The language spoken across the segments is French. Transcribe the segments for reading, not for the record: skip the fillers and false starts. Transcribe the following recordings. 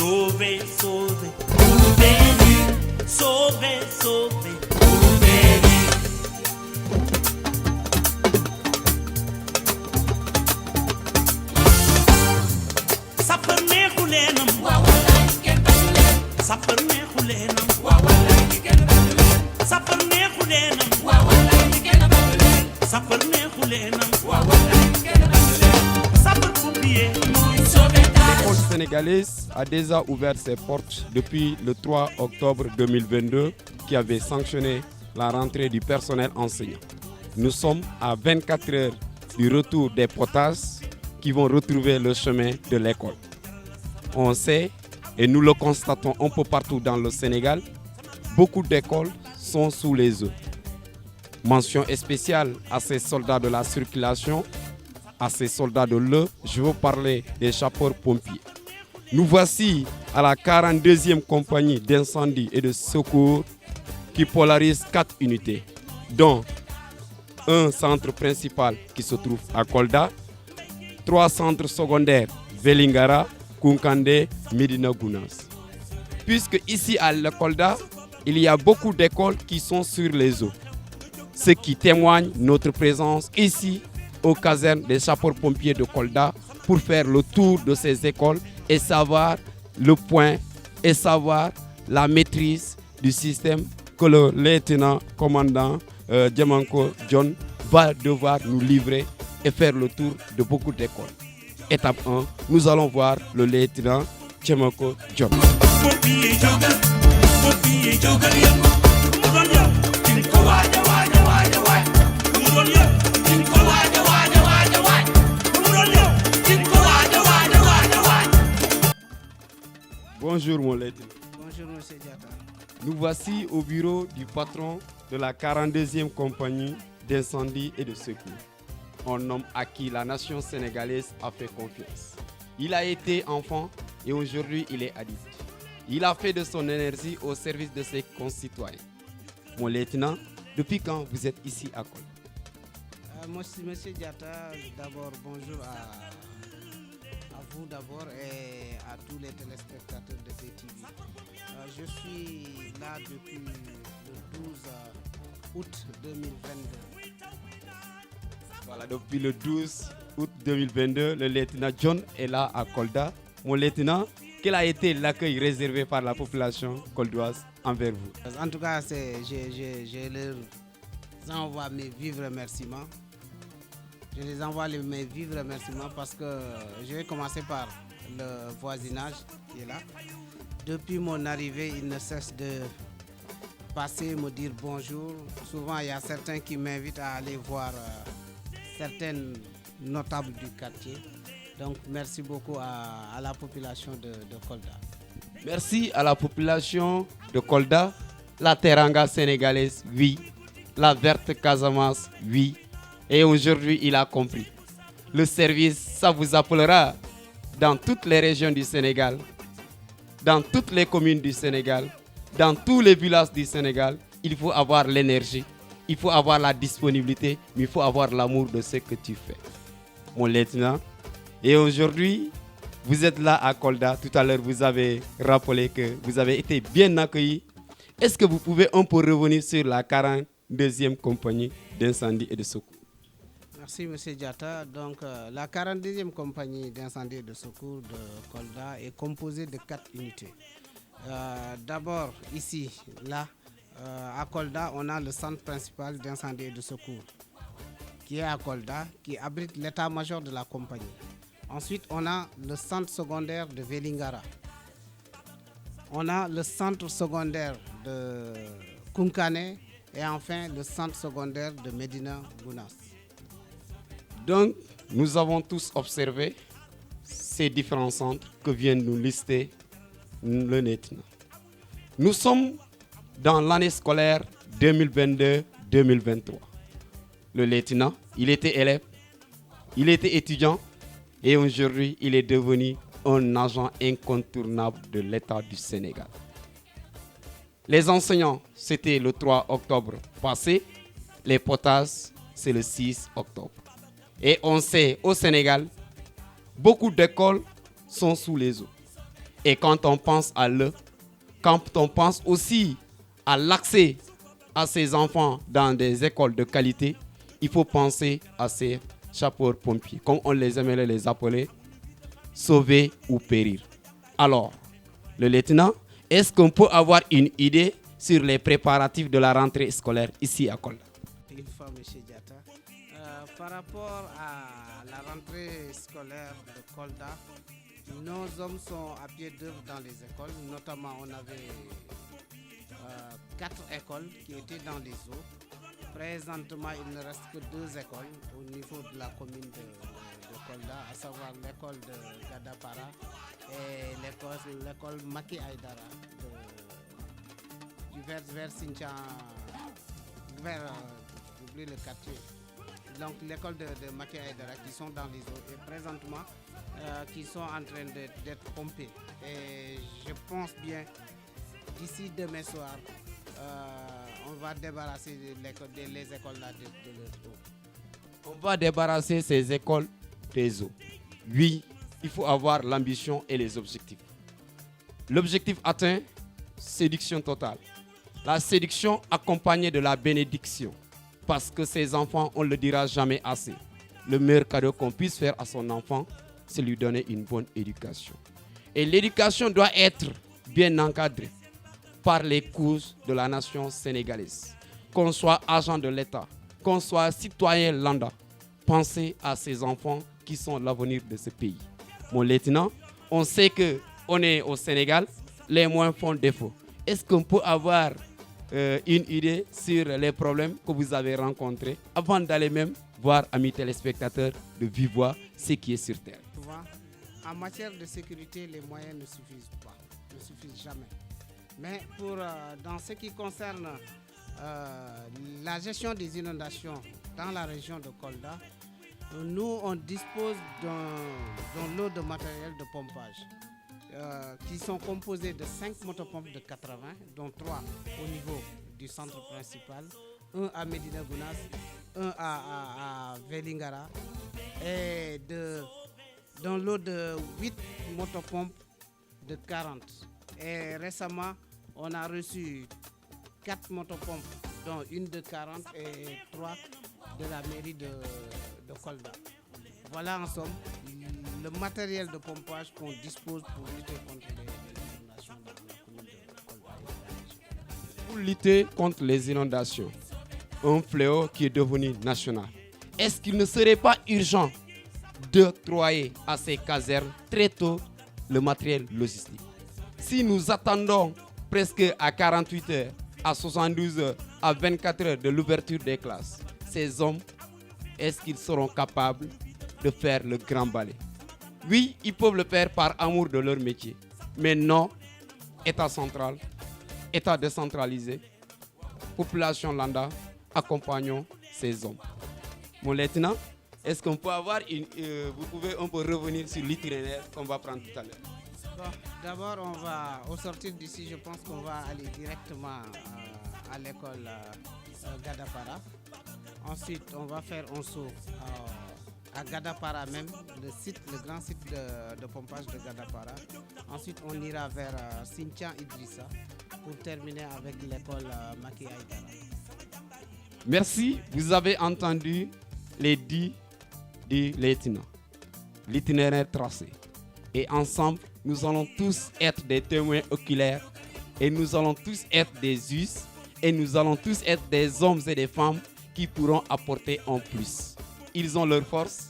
Sauver, sauver, pour bénir. Sauver, sauver, pour bénir. Sapeur neexu leenam. Waaw wallaay kenn bañu leen. Sapeur neexu leenam. Waaw wallaay kenn bañu leen. Sapeur neexu leenam. Waaw wallaay kenn bañu leen. Sapeur neexu leenam. Waaw wallaay kenn bañu leen. Sapeur pompier mooy sauvetage. L'école sénégalaise a déjà ouvert ses portes depuis le 3 octobre 2022 qui avait sanctionné la rentrée du personnel enseignant. Nous sommes à 24 heures du retour des potasses qui vont retrouver le chemin de l'école. On sait, et nous le constatons un peu partout dans le Sénégal, beaucoup d'écoles sont sous les eaux. Mention spéciale à ces soldats de la circulation, à ces soldats de l'eau, je veux parler des sapeurs-pompiers. Nous voici à la 42e compagnie d'incendie et de secours qui polarise 4 unités, dont un centre principal qui se trouve à Kolda, 3 centres secondaires, Vélingara, Kunkande, Medina Gounass. Puisque ici à Kolda, il y a beaucoup d'écoles qui sont sur les eaux, ce qui témoigne notre présence ici aux casernes des sapeurs-pompiers de Kolda pour faire le tour de ces écoles et savoir le point et savoir la maîtrise du système que le lieutenant commandant Djamanko John va devoir nous livrer et faire le tour de beaucoup d'écoles. Étape 1, nous allons voir le lieutenant Djamanko John. Bonjour mon lieutenant. Bonjour monsieur Diatta. Nous voici au bureau du patron de la 42e compagnie d'incendie et de secours. Un homme à qui la nation sénégalaise a fait confiance. Il a été enfant et aujourd'hui il est adulte. Il a fait de son énergie au service de ses concitoyens. Mon lieutenant, depuis quand vous êtes ici à Kolda? Monsieur Diatta, d'abord bonjour à vous d'abord et à tous les téléspectateurs de BTV. Je suis là depuis le 12 août 2022. Voilà, depuis le 12 août 2022, le lieutenant John est là à Kolda. Mon lieutenant, quel a été l'accueil réservé par la population coldoise envers vous? En tout cas, je leur envoie mes vifs remerciements. Je les envoie mes vifs remerciements parce que je vais commencer par le voisinage qui est là. Depuis mon arrivée, ils ne cessent de passer, me dire bonjour. Souvent, il y a certains qui m'invitent à aller voir certaines notables du quartier. Donc, merci beaucoup à la population de Kolda. Merci à la population de Kolda. La Teranga sénégalaise, oui. La verte Casamance, oui. Et aujourd'hui, il a compris. Le service, ça vous appellera dans toutes les régions du Sénégal, dans toutes les communes du Sénégal, dans tous les villages du Sénégal. Il faut avoir l'énergie, il faut avoir la disponibilité, mais il faut avoir l'amour de ce que tu fais. Mon lieutenant. Et aujourd'hui, vous êtes là à Kolda. Tout à l'heure, vous avez rappelé que vous avez été bien accueillis. Est-ce que vous pouvez un peu revenir sur la 42e compagnie d'incendie et de secours? Merci M. Diatta. Donc, la 42e compagnie d'incendie et de secours de Kolda est composée de 4 unités. D'abord, ici, là, à Kolda, on a le centre principal d'incendie et de secours qui est à Kolda, qui abrite l'état-major de la compagnie. Ensuite, on a le centre secondaire de Vélingara. On a le centre secondaire de Kunkane et enfin le centre secondaire de Medina Gounass. Donc, nous avons tous observé ces différents centres que vient de nous lister le lieutenant. Nous sommes dans l'année scolaire 2022-2023. Le lieutenant, il était élève, il était étudiant et aujourd'hui, il est devenu un agent incontournable de l'État du Sénégal. Les enseignants, c'était le 3 octobre passé. Les potasses, c'est le 6 octobre. Et on sait, au Sénégal, beaucoup d'écoles sont sous les eaux. Et quand on pense à eux, quand on pense aussi à l'accès à ces enfants dans des écoles de qualité, il faut penser à ces sapeurs-pompiers, comme on les aimerait les appeler, sauver ou périr. Alors, le lieutenant, est-ce qu'on peut avoir une idée sur les préparatifs de la rentrée scolaire ici à Kolda? Une fois, M. Diatta. Par rapport à la rentrée scolaire de Kolda, nos hommes sont à pied d'œuvre dans les écoles. Notamment, on avait 4 écoles qui étaient dans les eaux. Présentement, il ne reste que 2 écoles au niveau de la commune de Kolda, à savoir l'école de Gadapara et l'école Maki Aydara vers Sintian, j'oublie le quartier. Donc l'école de Maki Aydara qui sont dans les eaux et présentement qui sont en train d'être pompées. Et je pense bien d'ici demain soir, on va débarrasser les écoles là de leur eau. On va débarrasser ces écoles des eaux. Oui, il faut avoir l'ambition et les objectifs. L'objectif atteint, séduction totale. La séduction accompagnée de la bénédiction. Parce que ces enfants, on ne le dira jamais assez. Le meilleur cadeau qu'on puisse faire à son enfant, c'est lui donner une bonne éducation. Et l'éducation doit être bien encadrée par les causes de la nation sénégalaise. Qu'on soit agent de l'État, qu'on soit citoyen lambda, pensez à ces enfants qui sont l'avenir de ce pays. Mon lieutenant, on sait qu'on est au Sénégal, les moyens font défaut. Est-ce qu'on peut avoir une idée sur les problèmes que vous avez rencontrés avant d'aller même voir, amis téléspectateurs, de vive voix ce qui est sur terre? Souvent, en matière de sécurité, les moyens ne suffisent pas, ne suffisent jamais. Mais dans ce qui concerne la gestion des inondations dans la région de Kolda, nous on dispose d'un lot de matériel de pompage qui sont composés de 5 motopompes de 80, dont 3 au niveau du centre principal, un à Medina Gounass, un à Velingara, et d'un lot de 8 motopompes de 40. Et récemment, on a reçu 4 motopompes, dont une de 40 et 3 de la mairie de Kolda. Voilà en somme le matériel de pompage qu'on dispose pour lutter contre les inondations dans la commune de Kolda. Pour lutter contre les inondations, un fléau qui est devenu national, est-ce qu'il ne serait pas urgent d'octroyer à ces casernes très tôt le matériel logistique? Si nous attendons presque à 48 heures, à 72 heures, à 24 heures de l'ouverture des classes, ces hommes, est-ce qu'ils seront capables de faire le grand balai? Oui, ils peuvent le faire par amour de leur métier. Mais non, État central, État décentralisé, population lambda, accompagnons ces hommes. Mon lieutenant, est-ce qu'on peut avoir vous pouvez un peu revenir sur l'itinéraire qu'on va prendre tout à l'heure? Bon, d'abord, au sortir d'ici, je pense qu'on va aller directement à l'école Gadapara. Ensuite, on va faire un saut à Gadapara même, le grand site de pompage de Gadapara. Ensuite, on ira vers Sintian Idrissa pour terminer avec l'école Maki Aydara. Merci, vous avez entendu les dits du lieutenant, l'itinéraire tracé. Et ensemble, nous allons tous être des témoins oculaires et nous allons tous être des us et nous allons tous être des hommes et des femmes qui pourront apporter en plus. Ils ont leur force,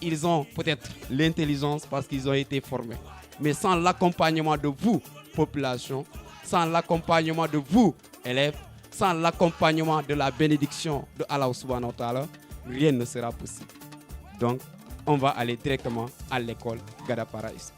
ils ont peut-être l'intelligence parce qu'ils ont été formés. Mais sans l'accompagnement de vous, population, sans l'accompagnement de vous, élèves, sans l'accompagnement de la bénédiction de Allah subhanahu wa ta'ala, rien ne sera possible. Donc, on va aller directement à l'école Gadapara ici.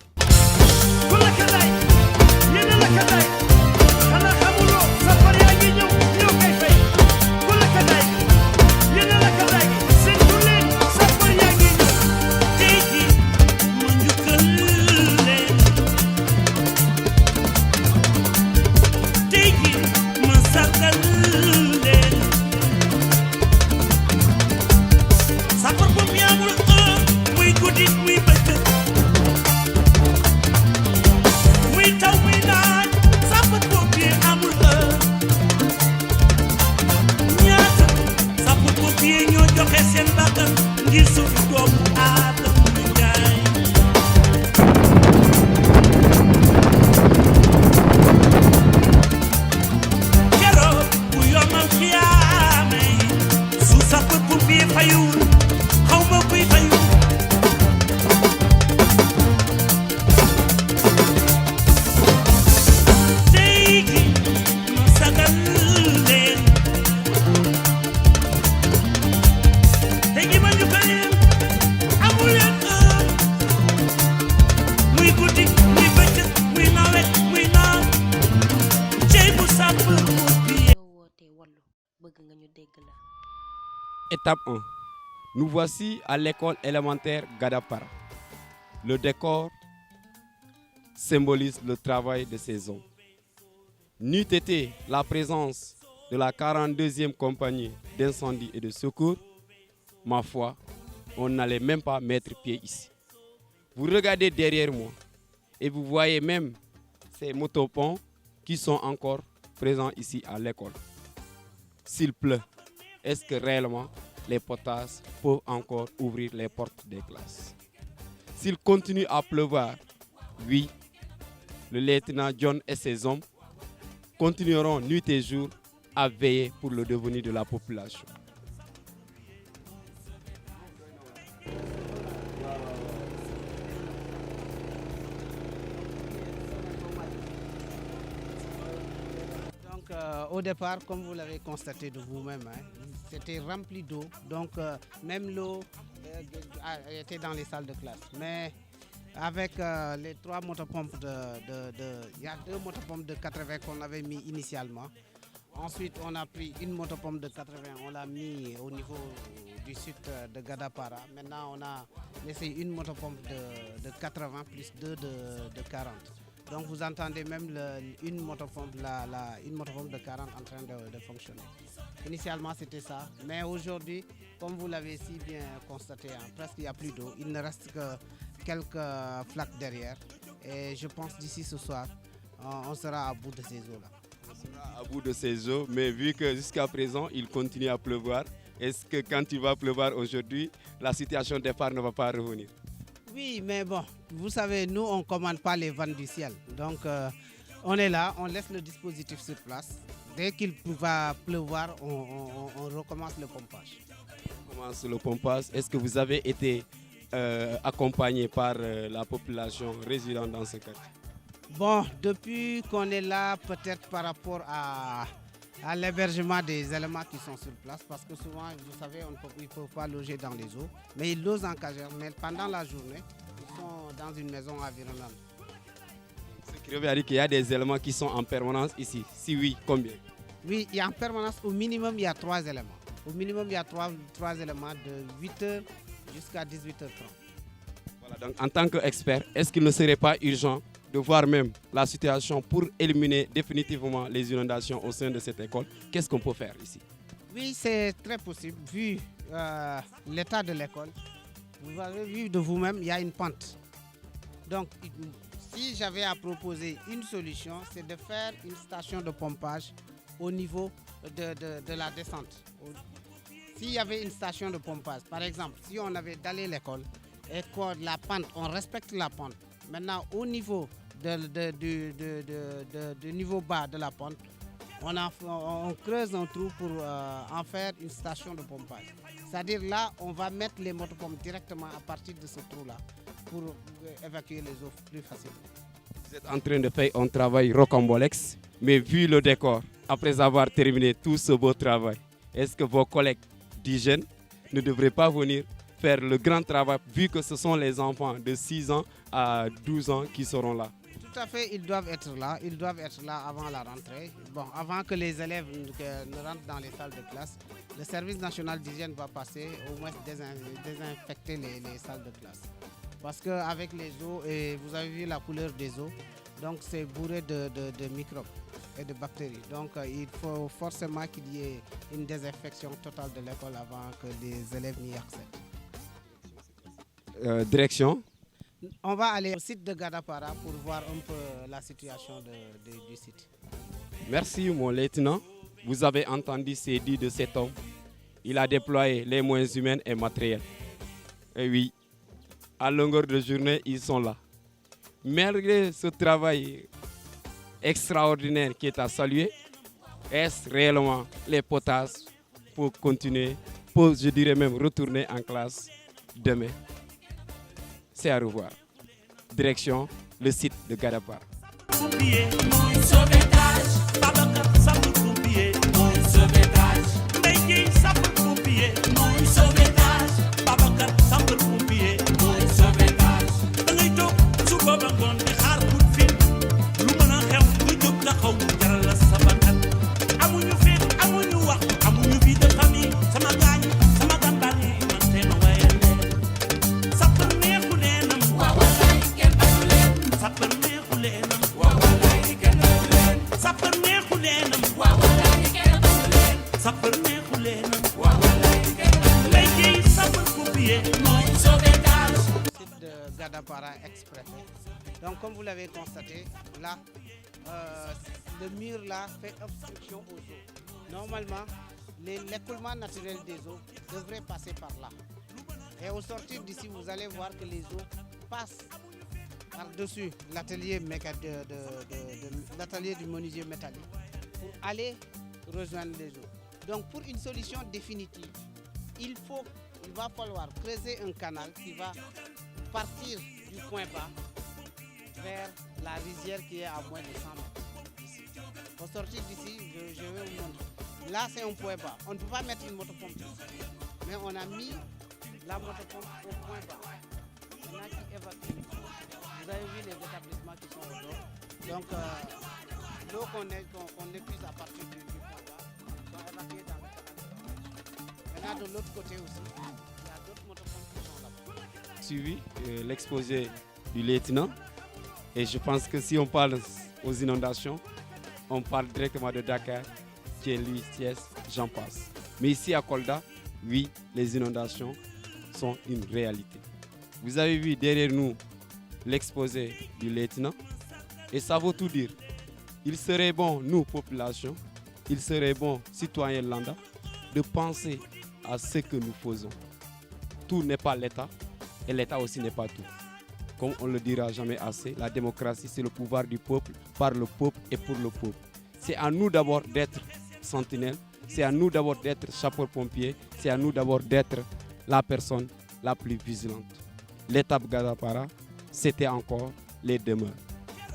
Étape 1. Nous voici à l'école élémentaire Gadapara. Le décor symbolise le travail de ces hommes. N'eût été la présence de la 42e compagnie d'incendie et de secours, ma foi, on n'allait même pas mettre pied ici. Vous regardez derrière moi et vous voyez même ces motoponts qui sont encore présents ici à l'école. S'il pleut, est-ce que réellement les potasses peuvent encore ouvrir les portes des classes? S'il continue à pleuvoir, oui, le lieutenant John et ses hommes continueront nuit et jour à veiller pour le devenir de la population. Au départ, comme vous l'avez constaté de vous-même, c'était rempli d'eau. Donc même l'eau était dans les salles de classe. Mais avec les 3 motopompes il y a 2 motopompes de 80 qu'on avait mis initialement. Ensuite, on a pris une motopompe de 80, on l'a mis au niveau du site de Gadapara. Maintenant, on a laissé une motopompe de 80 plus 2 de 40. Donc vous entendez même une motopompe de 40 en train de fonctionner. Initialement c'était ça, mais aujourd'hui, comme vous l'avez si bien constaté, presque il n'y a plus d'eau. Il ne reste que quelques flaques derrière. Et je pense d'ici ce soir, on sera à bout de ces eaux-là. On sera à bout de ces eaux, mais vu que jusqu'à présent il continue à pleuvoir, est-ce que quand il va pleuvoir aujourd'hui, la situation de départ ne va pas revenir? Oui, mais bon, vous savez, nous, on ne commande pas les vents du ciel. Donc, on est là, on laisse le dispositif sur place. Dès qu'il va pleuvoir, on recommence le pompage. On commence le pompage. Est-ce que vous avez été accompagné par la population résidente dans ce quartier? Bon, depuis qu'on est là, peut-être par rapport à l'hébergement des éléments qui sont sur place, parce que souvent, vous savez, ils ne peuvent pas loger dans les eaux, mais ils logent en caserne. Mais pendant la journée, ils sont dans une maison environnante. Ce qui veut dire qu'il y a des éléments qui sont en permanence ici. Si oui, combien? Oui, il y a en permanence, au minimum, il y a 3 éléments. Au minimum, il y a 3 éléments de 8h jusqu'à 18h30. Voilà, donc en tant qu'expert, est-ce qu'il ne serait pas urgent de voir même la situation pour éliminer définitivement les inondations au sein de cette école? Qu'est-ce qu'on peut faire ici? Oui, c'est très possible. Vu l'état de l'école, vous avez vu de vous-même, il y a une pente. Donc, si j'avais à proposer une solution, c'est de faire une station de pompage au niveau de la descente. S'il y avait une station de pompage, par exemple, si on avait dallé l'école et que la pente, on respecte la pente, maintenant, au niveau du niveau bas de la pente, on creuse un trou pour en faire une station de pompage. C'est-à-dire là, on va mettre les motopompes directement à partir de ce trou-là pour évacuer les eaux plus facilement. Vous êtes en train de faire un travail rocambolesque, mais vu le décor, après avoir terminé tout ce beau travail, est-ce que vos collègues d'hygiène ne devraient pas venir faire le grand travail, vu que ce sont les enfants de 6 ans à 12 ans qui seront là? Tout à fait, ils doivent être là. Ils doivent être là avant la rentrée. Bon, avant que les élèves ne rentrent dans les salles de classe, le service national d'hygiène va passer au moins désinfecter les salles de classe. Parce qu'avec les eaux, et vous avez vu la couleur des eaux, donc c'est bourré de microbes et de bactéries. Donc il faut forcément qu'il y ait une désinfection totale de l'école avant que les élèves n'y accèdent. Direction? On va aller au site de Gadapara pour voir un peu la situation du site. Merci mon lieutenant. Vous avez entendu ces dits de cet homme. Il a déployé les moyens humains et matériels. Et oui, à longueur de journée, ils sont là. Malgré ce travail extraordinaire qui est à saluer, est-ce réellement les potasses pour continuer, pour, je dirais même, retourner en classe demain? C'est à revoir. Direction, le site de Gadapara. Amuñu fit amuñu wax amuñu fi de comme vous l'avez constaté, là, le mur là fait obstruction aux eaux. Normalement, l'écoulement naturel des eaux devrait passer par là. Et au sortir d'ici, vous allez voir que les eaux passent par-dessus l'atelier du menuisier métallique pour aller rejoindre les eaux. Donc pour une solution définitive, il va falloir creuser un canal qui va partir du point bas vers la rizière qui est à moins de 100 mètres d'ici. Au sortir d'ici, je vais vous montrer. Là, c'est un point bas. On ne peut pas mettre une motopompe ici. Mais on a mis la motopompe au point bas. On a qui évacue. Vous avez vu les établissements qui sont au dos. Donc, l'eau qu'on épuise à partir du point bas sont évacuées dans le canal. Maintenant, de l'autre côté aussi, il y a d'autres motopompes qui sont là-bas. Suivi l'exposé du lieutenant. Et je pense que si on parle aux inondations, on parle directement de Dakar, Thiès, Thiès, j'en passe. Mais ici à Kolda, oui, les inondations sont une réalité. Vous avez vu derrière nous l'exposé du lieutenant et ça veut tout dire. Il serait bon, nous, population, il serait bon, citoyens lambda, de penser à ce que nous faisons. Tout n'est pas l'État et l'État aussi n'est pas tout. Comme on ne le dira jamais assez, la démocratie, c'est le pouvoir du peuple, par le peuple et pour le peuple. C'est à nous d'abord d'être sentinelles, c'est à nous d'abord d'être sapeurs-pompiers, c'est à nous d'abord d'être la personne la plus vigilante. L'étape Gadapara, c'était encore les demeures.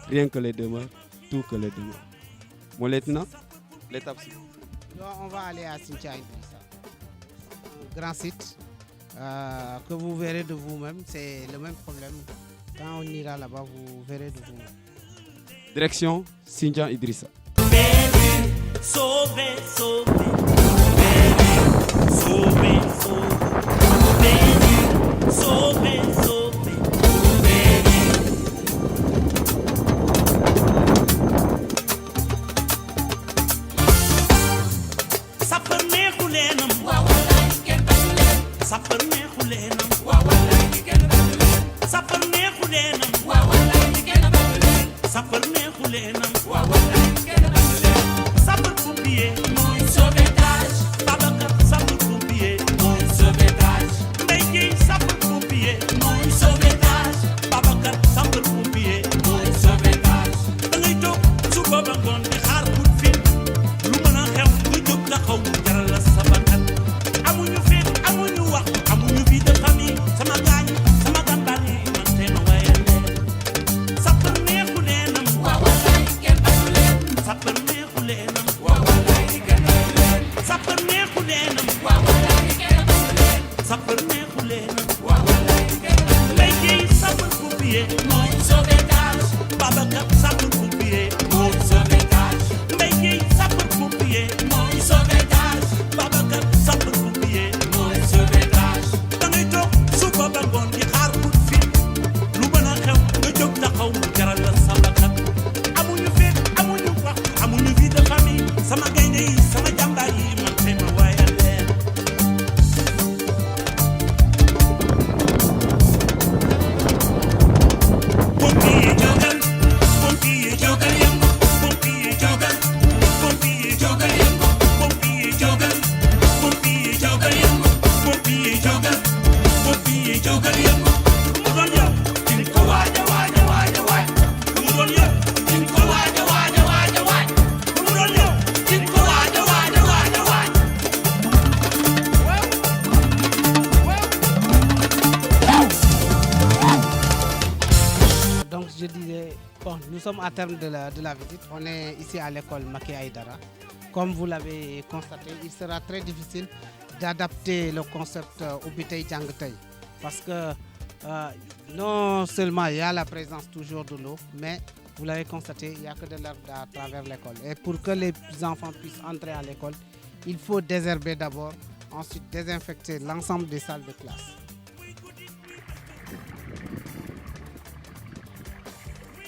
Rien que les demeures, tout que les demeures. Mon lieutenant, l'étape suivante. On va aller à Cynthia Idrissa, un grand site que vous verrez de vous-même. C'est le même problème. Quand on ira là-bas, vous verrez de vous-même. Direction Cynthia Idrissa. Sauver, sauver, sauver, sauver, sauver, sauver. Sapeur neexu leenam, waaw wallaay kenn bañu leen. Sapeur neexu leenam, waaw wallaay kenn bañu leen. Sapeur neexu leenam, waaw wallaay kenn bañu leen. Sapeur neexu leenam, waaw wallaay kenn bañu leen. Sapeur pompier mooy sauvetage. Babacar sapeur pompier mooy sauvetage. Mbaye Guèye sapeur pompier mooy sauvetage. Babacar sapeur pompier mooy sauvetage. Da ngay toog suba ba ngoon di xaar coup de fil lu mën a xew nga jóg taxaw mu jaral la sa bakkan. Amuñu féet amuñu wax amuñu vie de famille sama gaañ sama gàmbaar yi man tee ma wayal leen. Sapeur neexu leenam waaw wallaay kenn bañu leen. Sapeur neexu leenam waaw wallaay kenn bañu leen. Sapeur neexu leenam waaw wallaay kenn bañu leen. Sapeur neexu leenam waaw wallaay kenn bañu leen. Mbaye Guèye sapeur pompier mooy sauvetage. Babacar sapeur pompier mooy sauvetage. Mbaye Guèye sapeur pompier mooy sauvetage. Babacar sapeur pompier mooy sauvetage. Da ngay toog suba ba ngoon di xaar coup de fil lu mën a xew nga jóg taxaw mu jaral la sa bakkan. Amuñu féet amuñu wax amuñu vie de famille sama gaynde yi sama jàmbaar yi man tey ma waayal leen. Pompier jógal, pompier jógal yëngu, pompier jógal, pompier jógal yëngu, pompier jógal, pompier jógal yëngu, pompier jógal, pompier jógal yëngu. Mu doon yow, di ko waaja waaja waaja waaj. Mu doon yow, di ko waaja waaja waaja waaj. Mu doon yow, di ko waaja waaja waaja waaj. Donc je disais, bon, nous sommes à terme de la visite. On est ici à l'école Maki Aïdara. Comme vous l'avez constaté, il sera très difficile d'adapter le concept au Bitey Djangtey. Parce que non seulement il y a la présence toujours de l'eau, mais vous l'avez constaté, il n'y a que de l'herbe à travers l'école. Et pour que les enfants puissent entrer à l'école, il faut désherber d'abord, ensuite désinfecter l'ensemble des salles de classe.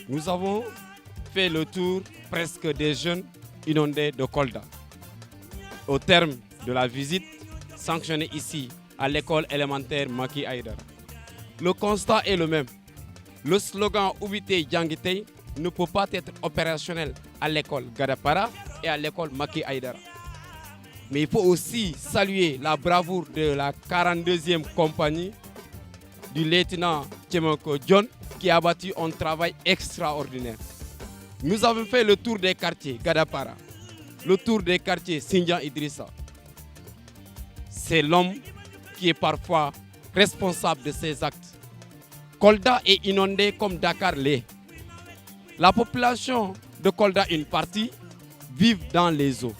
Nous avons fait le tour presque des jeunes inondés de Kolda. Au terme de la visite sanctionnée ici à l'école élémentaire Maki Aïdara, le constat est le même. Le slogan Oubité Djangitei ne peut pas être opérationnel à l'école Gadapara et à l'école Maki Aïdara. Mais il faut aussi saluer la bravoure de la 42e compagnie du lieutenant Tchemonko John qui a bâti un travail extraordinaire. Nous avons fait le tour des quartiers Gadapara, le tour des quartiers Sindian Idrissa. C'est l'homme qui est parfois responsable de ces actes. Kolda est inondé comme Dakar l'est. La population de Kolda, une partie, vit dans les eaux.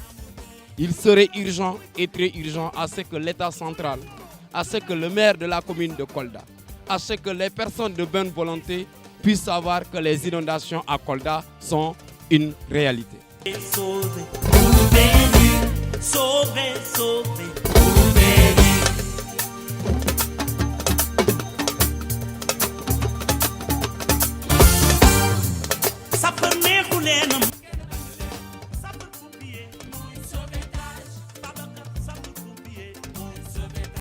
Il serait urgent et très urgent à ce que l'État central, à ce que le maire de la commune de Kolda, à ce que les personnes de bonne volonté puissent savoir que les inondations à Kolda sont une réalité. Sauver, Oubéni, sauver, sauver, Oubéni. Sapeur neexu leenam